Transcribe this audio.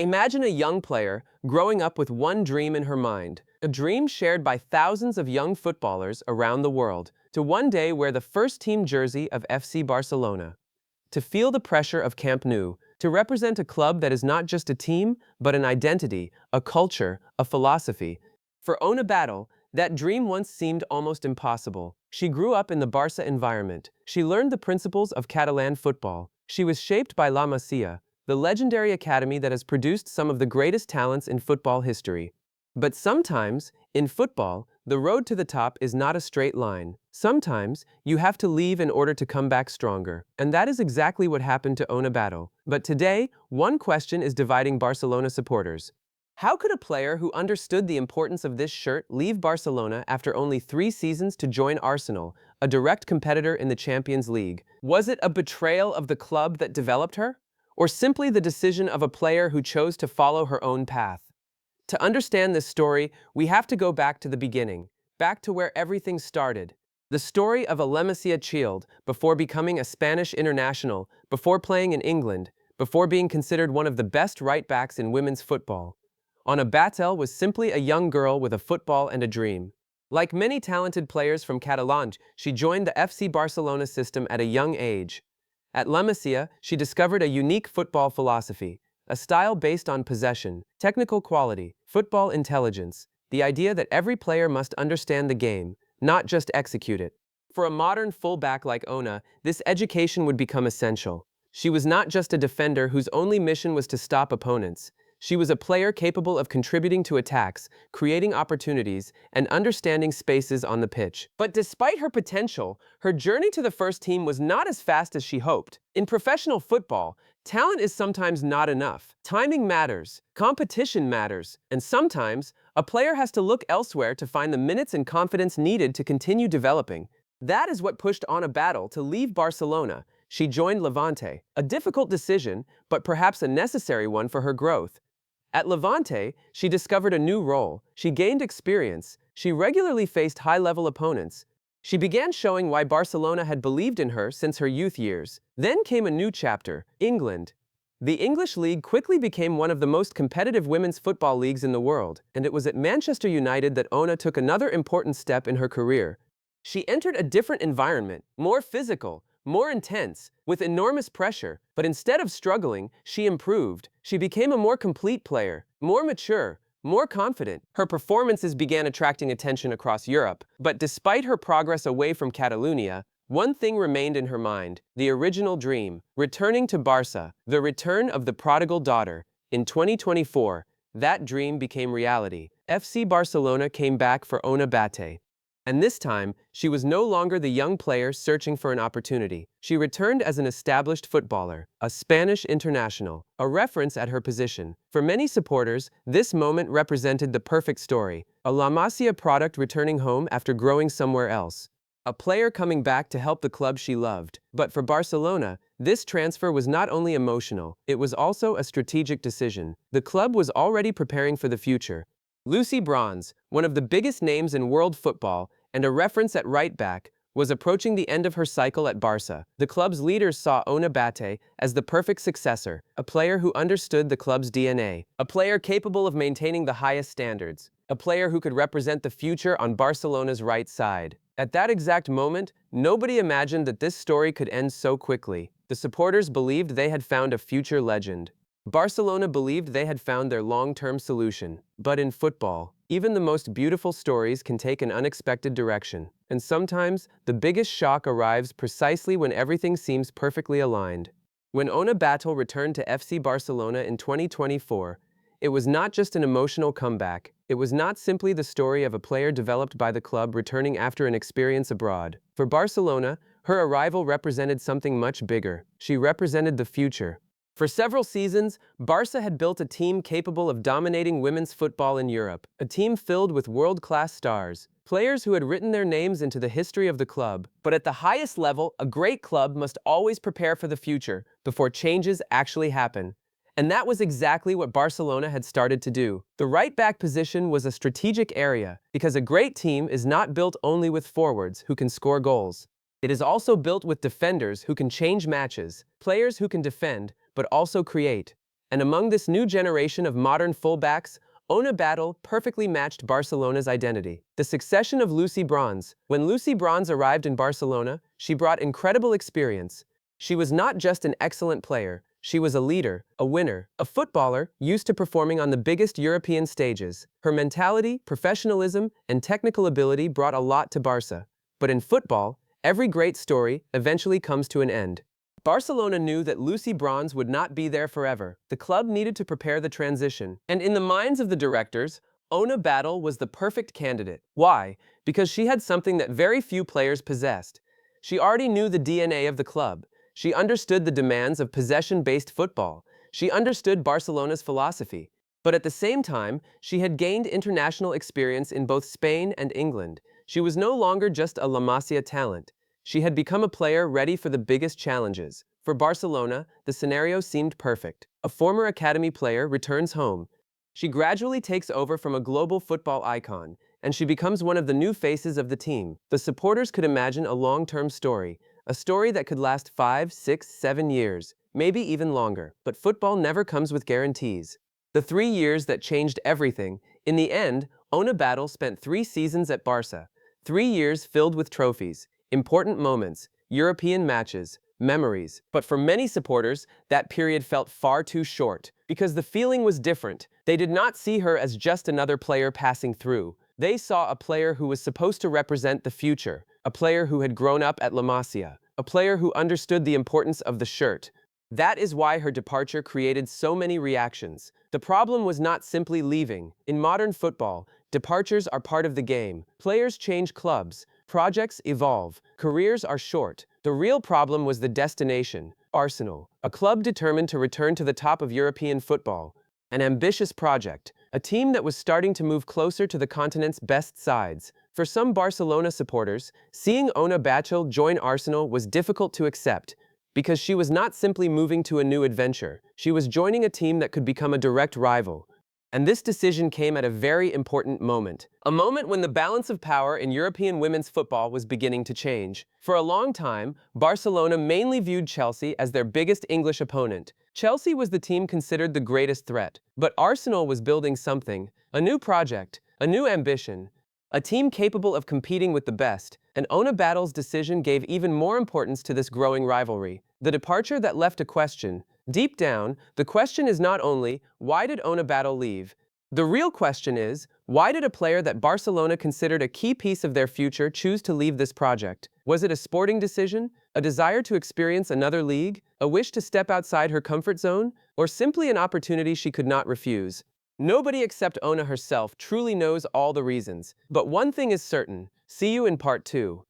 Imagine a young player growing up with one dream in her mind, a dream shared by thousands of young footballers around the world, to one day wear the first team jersey of FC Barcelona, to feel the pressure of Camp Nou, to represent a club that is not just a team, but an identity, a culture, a philosophy. For Ona Batlle, that dream once seemed almost impossible. She grew up in the Barça environment. She learned the principles of Catalan football. She was shaped by La Masia, the legendary academy that has produced some of the greatest talents in football history. But sometimes, in football, the road to the top is not a straight line. Sometimes, you have to leave in order to come back stronger. And that is exactly what happened to Ona Batlle. But today, one question is dividing Barcelona supporters. How could a player who understood the importance of this shirt leave Barcelona after only 3 seasons to join Arsenal, a direct competitor in the Champions League? Was it a betrayal of the club that developed her? Or simply the decision of a player who chose to follow her own path? To understand this story, we have to go back to the beginning, back to where everything started. The story of a La Masia child before becoming a Spanish international, before playing in England, before being considered one of the best right-backs in women's football. Ona Batlle was simply a young girl with a football and a dream. Like many talented players from Catalonia, she joined the FC Barcelona system at a young age. At La Masia, she discovered a unique football philosophy, a style based on possession, technical quality, football intelligence, the idea that every player must understand the game, not just execute it. For a modern fullback like Ona, this education would become essential. She was not just a defender whose only mission was to stop opponents. She was a player capable of contributing to attacks, creating opportunities, and understanding spaces on the pitch. But despite her potential, her journey to the first team was not as fast as she hoped. In professional football, talent is sometimes not enough. Timing matters, competition matters, and sometimes, a player has to look elsewhere to find the minutes and confidence needed to continue developing. That is what pushed Ona Batlle to leave Barcelona. She joined Levante, a difficult decision, but perhaps a necessary one for her growth. At Levante, she discovered a new role. She gained experience. She regularly faced high-level opponents. She began showing why Barcelona had believed in her since her youth years. Then came a new chapter, England. The English League quickly became one of the most competitive women's football leagues in the world, and it was at Manchester United that Ona took another important step in her career. She entered a different environment, more physical, more intense, with enormous pressure, but instead of struggling, she improved. She became a more complete player, more mature, more confident. Her performances began attracting attention across Europe, but despite her progress away from Catalonia, one thing remained in her mind, the original dream, returning to Barça, the return of the prodigal daughter. In 2024, that dream became reality. FC Barcelona came back for Ona Batlle. And this time, she was no longer the young player searching for an opportunity. She returned as an established footballer, a Spanish international, a reference at her position. For many supporters, this moment represented the perfect story, a La Masia product returning home after growing somewhere else, a player coming back to help the club she loved. But for Barcelona, this transfer was not only emotional, it was also a strategic decision. The club was already preparing for the future. Lucy Bronze, one of the biggest names in world football and a reference at right back, was approaching the end of her cycle at Barça. The club's leaders saw Ona Batlle as the perfect successor, a player who understood the club's DNA, a player capable of maintaining the highest standards, a player who could represent the future on Barcelona's right side. At that exact moment, nobody imagined that this story could end so quickly. The supporters believed they had found a future legend. Barcelona believed they had found their long-term solution. But in football, even the most beautiful stories can take an unexpected direction. And sometimes, the biggest shock arrives precisely when everything seems perfectly aligned. When Ona Batlle returned to FC Barcelona in 2024, it was not just an emotional comeback. It was not simply the story of a player developed by the club returning after an experience abroad. For Barcelona, her arrival represented something much bigger. She represented the future. For several seasons, Barça had built a team capable of dominating women's football in Europe, a team filled with world-class stars, players who had written their names into the history of the club. But at the highest level, a great club must always prepare for the future before changes actually happen. And that was exactly what Barcelona had started to do. The right-back position was a strategic area, because a great team is not built only with forwards who can score goals. It is also built with defenders who can change matches, players who can defend, but also create. And among this new generation of modern fullbacks, Ona Batlle perfectly matched Barcelona's identity. The succession of Lucy Bronze. When Lucy Bronze arrived in Barcelona, she brought incredible experience. She was not just an excellent player, she was a leader, a winner, a footballer used to performing on the biggest European stages. Her mentality, professionalism, and technical ability brought a lot to Barça. But in football, every great story eventually comes to an end. Barcelona knew that Lucy Bronze would not be there forever. The club needed to prepare the transition. And in the minds of the directors, Ona Batlle was the perfect candidate. Why? Because she had something that very few players possessed. She already knew the DNA of the club. She understood the demands of possession-based football. She understood Barcelona's philosophy. But at the same time, she had gained international experience in both Spain and England. She was no longer just a La Masia talent. She had become a player ready for the biggest challenges. For Barcelona, the scenario seemed perfect. A former academy player returns home. She gradually takes over from a global football icon, and she becomes one of the new faces of the team. The supporters could imagine a long-term story, a story that could last 5, 6, 7 years, maybe even longer. But football never comes with guarantees. The 3 years that changed everything. In the end, Ona Batlle spent 3 seasons at Barça. 3 years filled with trophies, important moments, European matches, memories. But for many supporters, that period felt far too short, because the feeling was different. They did not see her as just another player passing through. They saw a player who was supposed to represent the future, a player who had grown up at La Masia, a player who understood the importance of the shirt. That is why her departure created so many reactions. The problem was not simply leaving. In modern football, departures are part of the game. Players change clubs. Projects evolve. Careers are short. The real problem was the destination. Arsenal, a club determined to return to the top of European football. An ambitious project. A team that was starting to move closer to the continent's best sides. For some Barcelona supporters, seeing Ona Batlle join Arsenal was difficult to accept, because she was not simply moving to a new adventure. She was joining a team that could become a direct rival. And this decision came at a very important moment. A moment when the balance of power in European women's football was beginning to change. For a long time, Barcelona mainly viewed Chelsea as their biggest English opponent. Chelsea was the team considered the greatest threat. But Arsenal was building something, a new project, a new ambition, a team capable of competing with the best. And Ona Battle's decision gave even more importance to this growing rivalry. The departure that left a question. Deep down, the question is not only, why did Ona Batlle leave? The real question is, why did a player that Barcelona considered a key piece of their future choose to leave this project? Was it a sporting decision? A desire to experience another league? A wish to step outside her comfort zone? Or simply an opportunity she could not refuse? Nobody except Ona herself truly knows all the reasons. But one thing is certain. See you in part 2.